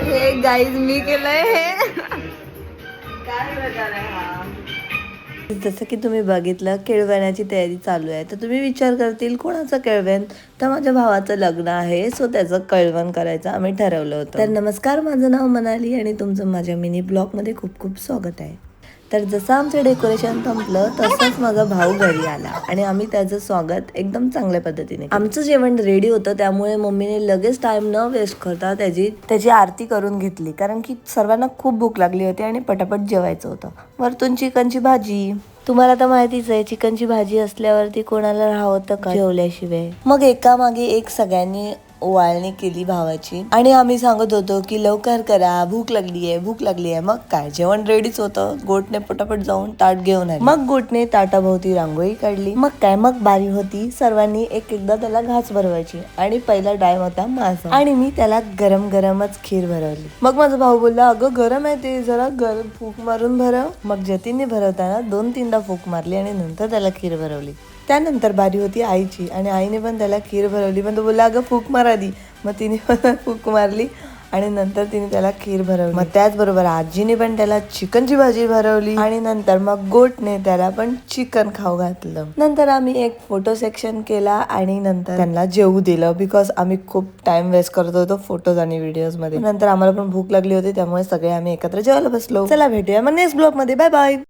हे गाईज मी केलंय हे काय प्रकार आहे हा. जसं की तुम्ही बघितलं केळवण्याची तयारी चालू आहे, तर तुम्ही विचार करतील कोणाचं केळवण, तर माझ्या भावाचं लग्न आहे, सो त्याचं केळवण करायचं आम्ही ठरवलं होतं. तर नमस्कार, माझं नाव मनाली आणि तुमचं माझ्या मिनी ब्लॉगमध्ये खूप खूप स्वागत आहे. तर जसं आमचं डेकोरेशन संपलं तसंच माझा भाऊ घरी आला आणि आम्ही त्याचं स्वागत एकदम चांगल्या पद्धतीने केलं. आमचं जेवण रेडी होतं, त्यामुळे मम्मीने लगेच टाइम न वेस्ट करता त्याची आरती करून घेतली, कारण की सर्वांना खूप भूक लागली होती आणि पटापट जेवायचं होतं. वरतून चिकनची भाजी, तुम्हाला तर माहितीच आहे चिकनची भाजी असल्यावरती कोणाला राहतं का जेवल्याशिवाय. मग एकामागे एक सगळ्यांनी ओवाळणी केली भावाची आणि आम्ही सांगत होतो की लवकर करा, भूक लागली आहे. मग काय जेवण रेडीच होतं. गोटने पटापट जाऊन ताट घेऊन आली. मग गोटने ताटाभोवती रांगोळी काढली. मग बारी होती सर्वांनी एक एकदा त्याला घास भरवायची आणि पहिला टाइम होता माझा आणि मी त्याला गरम गरमच खीर भरवली. मग माझा भाऊ बोलला, अगं गरम आहे ते, जरा गरम फूक मारून भरव. मग जतीनने भरवताना 2-3दा फूक मारली आणि नंतर त्याला खीर भरवली. त्यानंतर बारी होती आईची आणि आईने पण त्याला खीर भरवली, पण तो बोलला अगं फूक मार आधी. मग तिने पण फूक मारली आणि नंतर तिने त्याला खीर भरवली. मग त्याचबरोबर आजीने पण त्याला चिकनची भाजी भरवली आणि नंतर मग गोटने त्याला पण चिकन खाऊ घातलं. नंतर आम्ही एक फोटो सेक्शन केला आणि नंतर त्यांना जेवू दिलं, बिकॉज आम्ही खूप टाइम वेस्ट करत होतो फोटोज आणि व्हिडिओज मध्ये. नंतर आम्हाला पण भूक लागली होती, त्यामुळे सगळे आम्ही एकत्र जेवायला बसलो. चला भेटूया मग नेक्स्ट ब्लॉग मध्ये. Bye bye.